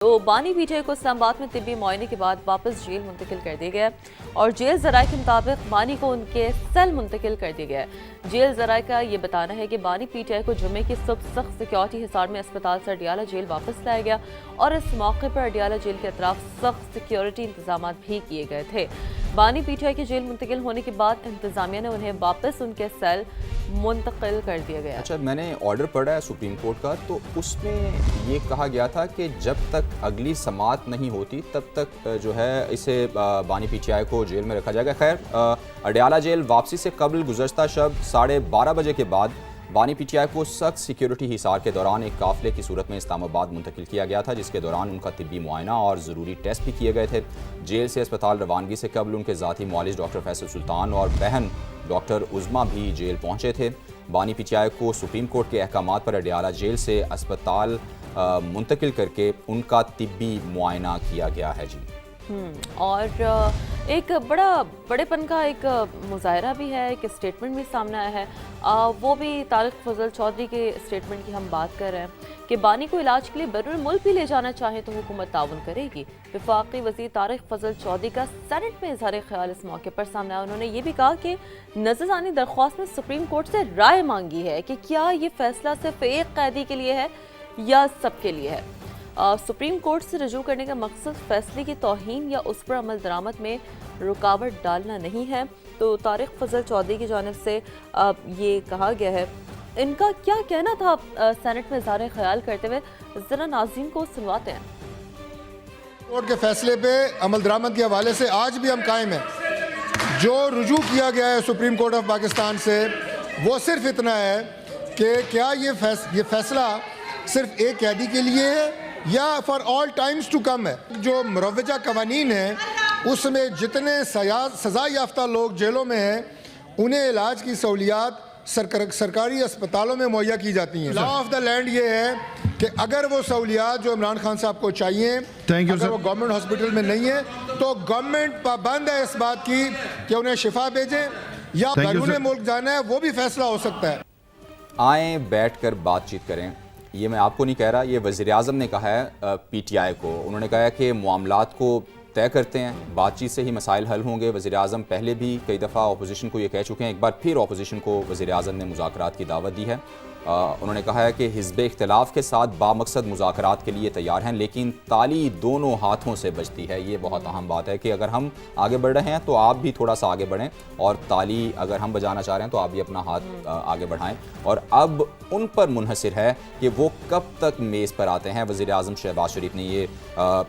تو بانی پی ٹی آئی کو اسلام آباد میں طبی معائنے کے بعد واپس جیل منتقل کر دیا گیا ہے اور جیل ذرائع کے مطابق بانی کو ان کے سیل منتقل کر دیا گیا ہے۔ جیل ذرائع کا یہ بتانا ہے کہ بانی پی ٹی آئی کو جمعے کی صبح سخت سیکیورٹی حصار میں اسپتال سے اڈیالہ جیل واپس لایا گیا اور اس موقع پر اڈیالہ جیل کے اطراف سخت سیکیورٹی انتظامات بھی کیے گئے تھے۔ بانی پی ٹی آئی کے جیل منتقل ہونے کے بعد انتظامیہ نے انہیں واپس ان کے سیل منتقل کر دیا گیا۔ اچھا، میں نے آرڈر پڑھا ہے سپریم کورٹ کا، تو اس میں یہ کہا گیا تھا کہ جب تک اگلی سماعت نہیں ہوتی تب تک جو ہے اسے بانی پی ٹی آئی کو جیل میں رکھا جائے گا۔ خیر، اڈیالہ جیل واپسی سے قبل گزشتہ شب 12:30 بجے کے بعد بانی پی ٹی آئی کو سخت سیکیورٹی حصار کے دوران ایک قافلے کی صورت میں اسلام آباد منتقل کیا گیا تھا، جس کے دوران ان کا طبی معائنہ اور ضروری ٹیسٹ بھی کیے گئے تھے۔ جیل سے اسپتال روانگی سے قبل ان کے ذاتی معالج ڈاکٹر فیصل سلطان اور بہن ڈاکٹر عظمیٰ بھی جیل پہنچے تھے۔ بانی پی ٹی آئی کو سپریم کورٹ کے احکامات پر اڈیالہ جیل سے اسپتال منتقل کر کے ان کا طبی معائنہ کیا گیا ہے۔ جی، اور ایک بڑے پن کا ایک مظاہرہ بھی ہے، ایک اسٹیٹمنٹ بھی سامنے آیا ہے، وہ بھی طارق فضل چودھری کے اسٹیٹمنٹ کی ہم بات کر رہے ہیں کہ بانی کو علاج کے لیے بیرون ملک بھی لے جانا چاہیں تو حکومت تعاون کرے گی۔ وفاقی وزیر طارق فضل چودھری کا سینٹ میں اظہار خیال اس موقع پر سامنے آیا۔ انہوں نے یہ بھی کہا کہ نظرثانی درخواست میں سپریم کورٹ سے رائے مانگی ہے کہ کیا یہ فیصلہ صرف ایک قیدی کے لیے ہے یا سب کے لیے ہے۔ سپریم کورٹ سے رجوع کرنے کا مقصد فیصلے کی توہین یا اس پر عمل درآمد میں رکاوٹ ڈالنا نہیں ہے۔ تو طارق فضل چودھری کی جانب سے یہ کہا گیا ہے، ان کا کیا کہنا تھا سینٹ میں اظہار خیال کرتے ہوئے، ذرا ناظرین کو سنواتے ہیں۔ کورٹ کے فیصلے پہ عمل درآمد کے حوالے سے آج بھی ہم قائم ہیں۔ جو رجوع کیا گیا ہے سپریم کورٹ آف پاکستان سے، وہ صرف اتنا ہے کہ کیا یہ فیصلہ صرف ایک قیدی کے لیے ہے یا for all times to come ہے۔ جو مروجہ قوانین ہیں اس میں جتنے سزا یافتہ لوگ جیلوں میں ہیں انہیں علاج کی سہولیات سرکاری اسپتالوں میں مہیا کی جاتی ہیں۔ لا آف دا لینڈ یہ ہے کہ اگر وہ سہولیات جو عمران خان صاحب کو چاہیے اگر وہ گورنمنٹ ہاسپٹل میں نہیں ہے تو گورنمنٹ پابند ہے اس بات کی کہ انہیں شفا بھیجیں، یا بیرون ملک جانا ہے وہ بھی فیصلہ ہو سکتا ہے۔ آئیں بیٹھ کر بات چیت کریں، یہ میں آپ کو نہیں کہہ رہا، یہ وزیر اعظم نے کہا ہے پی ٹی آئی کو۔ انہوں نے کہا ہے کہ معاملات کو طے کرتے ہیں، بات چیت سے ہی مسائل حل ہوں گے۔ وزیر اعظم پہلے بھی کئی دفعہ اپوزیشن کو یہ کہہ چکے ہیں، ایک بار پھر اپوزیشن کو وزیر اعظم نے مذاکرات کی دعوت دی ہے۔ انہوں نے کہا ہے کہ حزب اختلاف کے ساتھ بامقصد مذاکرات کے لیے تیار ہیں، لیکن تالی دونوں ہاتھوں سے بجتی ہے۔ یہ بہت اہم بات ہے کہ اگر ہم آگے بڑھ رہے ہیں تو آپ بھی تھوڑا سا آگے بڑھیں، اور تالی اگر ہم بجانا چاہ رہے ہیں تو آپ بھی اپنا ہاتھ آگے بڑھائیں، اور اب ان پر منحصر ہے کہ وہ کب تک میز پر آتے ہیں۔ وزیر اعظم شہباز شریف نے یہ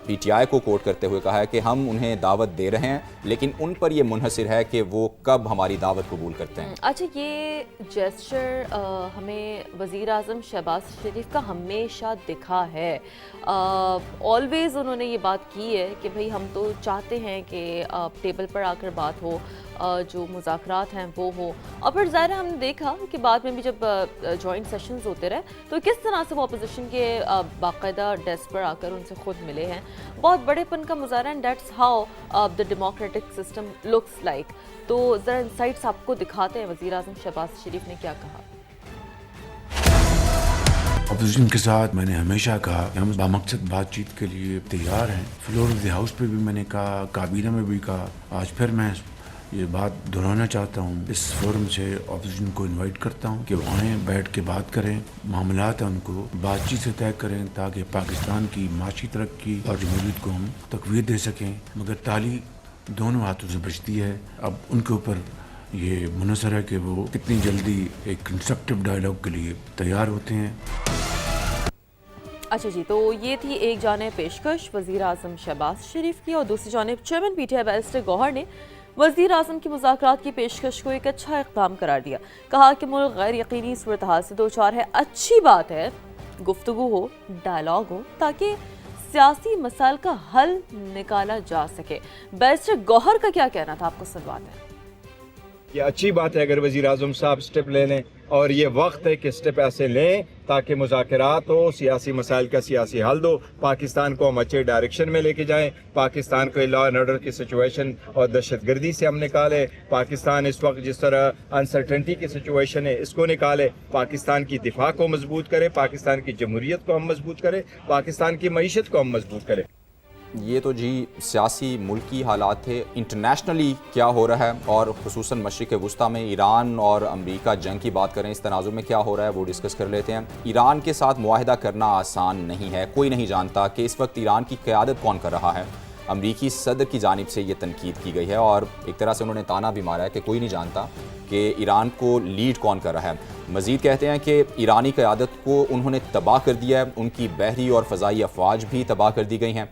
پی ٹی آئی کو کوٹ کرتے ہوئے کہا ہے کہ ہم انہیں دعوت دے رہے ہیں، لیکن ان پر یہ منحصر ہے کہ وہ کب ہماری دعوت قبول کرتے ہیں۔ اچھا، یہ جیسچر ہمیں وزیر اعظم شہباز شریف کا ہمیشہ دکھا ہے، آلویز انہوں نے یہ بات کی ہے کہ بھئی ہم تو چاہتے ہیں کہ ٹیبل پر آ کر بات ہو، جو مذاکرات ہیں وہ ہو، اور پھر ظاہر ہم نے دیکھا کہ بعد میں بھی جب جوائنٹ سیشنز ہوتے رہے تو کس طرح سے وہ اپوزیشن کے باقاعدہ ڈیسک پر آ کر ان سے خود ملے ہیں۔ بہت بڑے پن کا مظاہرہ، and that's how the democratic system looks like. تو ذرا انسائٹس آپ کو دکھاتے ہیں وزیر اعظم شہباز شریف نے کیا کہا۔ اپوزیشن کے ساتھ میں نے ہمیشہ کہا کہ ہم بامقصد بات چیت کے لیے تیار ہیں۔ فلور آف دی ہاؤس پہ بھی میں نے کہا، کابینہ میں بھی کہا، آج پھر میں یہ بات دہرانا چاہتا ہوں، اس فورم سے اپوزیشن کو انوائٹ کرتا ہوں کہ وہ آئیں، بیٹھ کے بات کریں، معاملات ہیں ان کو بات چیت سے طے کریں تاکہ پاکستان کی معاشی ترقی اور جمہوریت کو ہم تقویت دے سکیں۔ مگر تالی دونوں ہاتھوں سے بجتی ہے۔ اب ان کے اوپر یہ منحصر ہے کہ وہ کتنی جلدی ایک کنسٹرکٹیو ڈائلاگ کے لیے تیار ہوتے ہیں۔ اچھا جی، تو یہ تھی ایک جانب پیشکش وزیر اعظم شہباز شریف کی، اور دوسری جانب chairman P T I barrister Gohar نے وزیر اعظم کی مذاکرات کی پیشکش کو ایک اچھا اقدام قرار دیا۔ کہا کہ ملک غیر یقینی صورتحال سے دوچار ہے، اچھی بات ہے گفتگو ہو، ڈائلاگ ہو، تاکہ سیاسی مسائل کا حل نکالا جا سکے۔ بیرسٹر گوہر کا کیا کہنا تھا، آپ کو سنواتے ہیں۔ یہ اچھی بات ہے اگر وزیر اعظم صاحب سٹیپ لے لیں اور یہ وقت ہے کہ اسٹیپ ایسے لیں تاکہ مذاکرات ہو, سیاسی مسائل کا سیاسی حل دو, پاکستان کو ہم اچھے ڈائریکشن میں لے کے جائیں, پاکستان کو لا اینڈ آرڈر کی سچویشن اور دہشت گردی سے ہم نکالے, پاکستان اس وقت جس طرح انسرٹنٹی کی سچویشن ہے اس کو نکالے, پاکستان کی دفاع کو مضبوط کرے, پاکستان کی جمہوریت کو ہم مضبوط کرے, پاکستان کی معیشت کو ہم مضبوط کرے. یہ تو جی سیاسی ملکی حالات تھے. انٹرنیشنلی کیا ہو رہا ہے اور خصوصاً مشرق وسطیٰ میں ایران اور امریکہ جنگ کی بات کریں, اس تناظر میں کیا ہو رہا ہے وہ ڈسکس کر لیتے ہیں. ایران کے ساتھ معاہدہ کرنا آسان نہیں ہے. کوئی نہیں جانتا کہ اس وقت ایران کی قیادت کون کر رہا ہے. امریکی صدر کی جانب سے یہ تنقید کی گئی ہے اور ایک طرح سے انہوں نے طعنہ بھی مارا ہے کہ کوئی نہیں جانتا کہ ایران کو لیڈ کون کر رہا ہے. مزید کہتے ہیں کہ ایرانی قیادت کو انہوں نے تباہ کر دیا ہے, ان کی بحری اور فضائی افواج بھی تباہ کر دی گئی ہیں.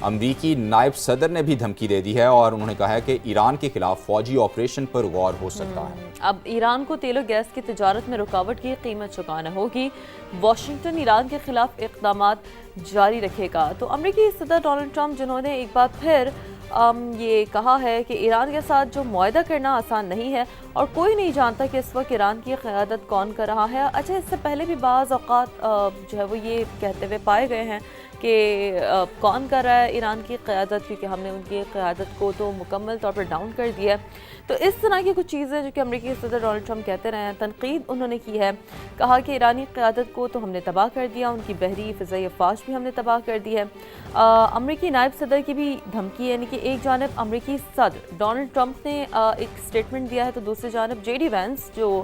امریکی نائب صدر نے بھی دھمکی دے دی ہے اور انہوں نے کہا ہے کہ ایران کے خلاف فوجی آپریشن پر غور ہو سکتا ہے. اب ایران کو تیل و گیس کی تجارت میں رکاوٹ کی قیمت چکانا ہوگی. واشنگٹن ایران کے خلاف اقدامات جاری رکھے گا. تو امریکی صدر ڈونلڈ ٹرمپ جنہوں نے ایک بار پھر یہ کہا ہے کہ ایران کے ساتھ جو معاہدہ کرنا آسان نہیں ہے اور کوئی نہیں جانتا کہ اس وقت ایران کی قیادت کون کر رہا ہے. اچھا, اس سے پہلے بھی بعض اوقات جو ہے وہ یہ کہتے ہوئے پائے گئے ہیں کہ کون کر رہا ہے ایران کی قیادت, کیونکہ ہم نے ان کی قیادت کو تو مکمل طور پر ڈاؤن کر دیا ہے. تو اس طرح کی کچھ چیزیں جو کہ امریکی صدر ڈونلڈ ٹرمپ کہتے رہے ہیں, تنقید انہوں نے کی ہے. کہا کہ ایرانی قیادت کو تو ہم نے تباہ کر دیا, ان کی بحری فضائی افواج بھی ہم نے تباہ کر دی ہے. امریکی نائب صدر کی بھی دھمکی ہے, یعنی کہ ایک جانب امریکی صدر ڈونلڈ ٹرمپ نے ایک اسٹیٹمنٹ دیا ہے تو دوسری جانب جے ڈی وینس جو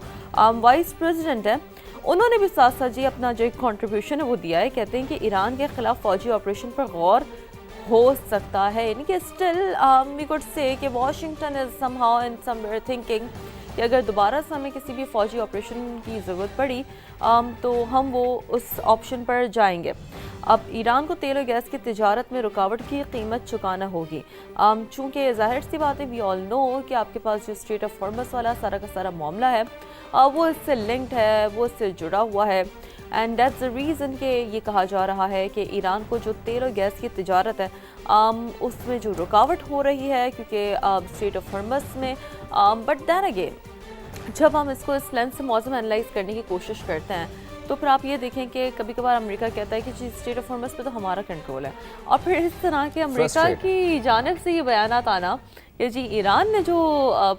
وائس پریزیڈنٹ ہیں انہوں نے بھی ساتھ ساتھ جی اپنا جو ایک کنٹریبیوشن ہے وہ دیا ہے. کہتے ہیں کہ ایران کے خلاف فوجی آپریشن پر غور ہو سکتا ہے, یعنی کہ اسٹل وی کوڈ سے کہ Washington is some how in some where thinking کہ اگر دوبارہ سے ہمیں کسی بھی فوجی آپریشن کی ضرورت پڑی تو ہم وہ اس آپشن پر جائیں گے. اب ایران کو تیل و گیس کی تجارت میں رکاوٹ کی قیمت چکانا ہوگی. چونکہ ظاہر سی بات ہے, وی آل نو کہ آپ کے پاس جو اسٹریٹ آف ہارمز والا سارا کا سارا معاملہ ہے وہ اس سے لنکڈ ہے, وہ اس سے جڑا ہوا ہے. اینڈ دیٹس دا ریزن کہ یہ کہا جا رہا ہے کہ ایران کو جو تیل و گیس کی تجارت ہے اس میں جو رکاوٹ ہو رہی ہے کیونکہ اسٹریٹ آف ہارمز میں, بٹ دین اگین جب ہم اس کو اس لینس سے موزم انالائز کرنے کی کوشش کرتے ہیں تو پھر آپ یہ دیکھیں کہ کبھی کبھار امریکہ کہتا ہے کہ جی اسٹریٹ آف ہارمز پہ تو ہمارا کنٹرول ہے, اور پھر اس طرح کے امریکہ کی جانب سے یہ بیانات آنا کہ جی ایران نے جو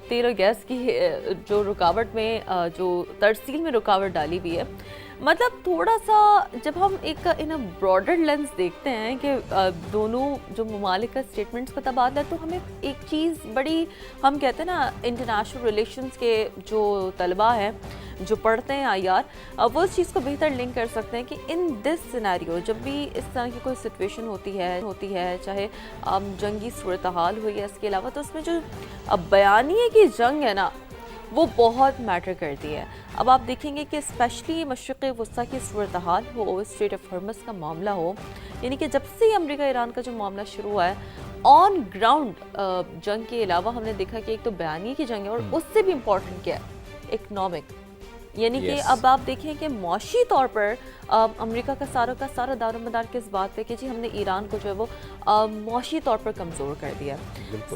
تیل و گیس کی جو رکاوٹ میں جو ترسیل میں رکاوٹ ڈالی ہوئی ہے, مطلب تھوڑا سا جب ہم ایک ان براڈر لینس دیکھتے ہیں کہ دونوں جو ممالک کا اسٹیٹمنٹس کا تبادلہ ہے تو ہمیں ایک چیز بڑی, ہم کہتے ہیں نا انٹرنیشنل ریلیشنز کے جو طلباء ہیں جو پڑھتے ہیں آئی آر, وہ اس چیز کو بہتر لنک کر سکتے ہیں کہ ان دس سینیریو جب بھی اس طرح کی کوئی سچویشن ہوتی ہے چاہے جنگی صورتحال ہوئی ہے, اس کے علاوہ تو اس میں جو بیانیے کی جنگ ہے نا وہ بہت میٹر کرتی ہے. اب آپ دیکھیں گے کہ اسپیشلی مشرق وسطیٰ کی صورتحال ہو, اسٹریٹ آف ہارمز کا معاملہ ہو, یعنی کہ جب سے امریکہ ایران کا جو معاملہ شروع ہوا ہے آن گراؤنڈ جنگ کے علاوہ ہم نے دیکھا کہ ایک تو بیانیے کی جنگ ہے اور اس سے بھی امپورٹنٹ کیا ہے اکنامک, یعنی کہ اب آپ دیکھیں کہ معاشی طور پر امریکہ کا سارا دار و مدار کس بات پہ کہ جی ہم نے ایران کو جو ہے وہ معاشی طور پر کمزور کر دیا.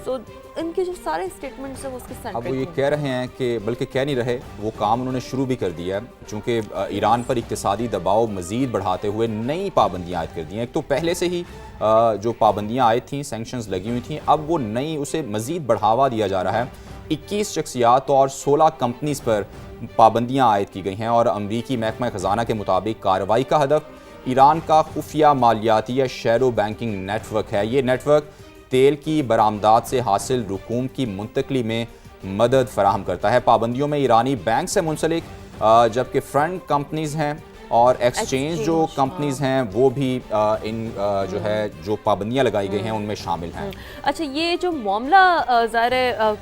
سو ان کے جو سارے اسٹیٹمنٹس ہیں وہ اس کے سینٹر. اب وہ یہ کہہ رہے ہیں کہ بلکہ کہہ نہیں رہے, وہ کام انہوں نے شروع بھی کر دیا ہے, چونکہ ایران پر اقتصادی دباؤ مزید بڑھاتے ہوئے نئی پابندیاں عائد کر دی ہیں. ایک تو پہلے سے ہی جو پابندیاں عائد تھیں, سینکشنز لگی ہوئی تھیں, اب وہ نئی اسے مزید بڑھاوا دیا جا رہا ہے. 21 شخصیات اور 16 کمپنیز پر پابندیاں عائد کی گئی ہیں اور امریکی محکمہ خزانہ کے مطابق کارروائی کا ہدف ایران کا خفیہ مالیاتی یا شیڈو بینکنگ نیٹ ورک ہے. یہ نیٹ ورک تیل کی برآمدات سے حاصل رقوم کی منتقلی میں مدد فراہم کرتا ہے. پابندیوں میں ایرانی بینک سے منسلک جبکہ فرنٹ کمپنیز ہیں اور ایکسچینج جو کمپنیز ہیں وہ بھی ان جو ہے جو پابندیاں لگائی گئی ہیں ان میں شامل ہیں. اچھا, یہ جو معاملہ ظاہر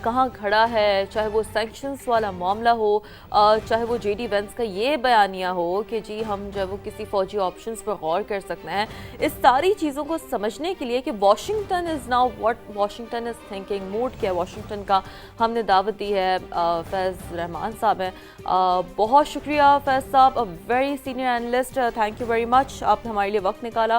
کہاں کھڑا ہے, چاہے وہ سینکشنز والا معاملہ ہو, چاہے وہ جے ڈی وینس کا یہ بیانیہ ہو کہ جی ہم جو ہے وہ کسی فوجی آپشنز پر غور کر سکتے ہیں, اس ساری چیزوں کو سمجھنے کے لیے کہ Washington is now what Washington is thinking, mood کیا واشنگٹن کا, ہم نے دعوت دی ہے. فیض رحمان صاحب ہیں, بہت شکریہ فیض صاحب, very senior analyst, thank you very much, آپ نے ہمارے لیے وقت نکالا.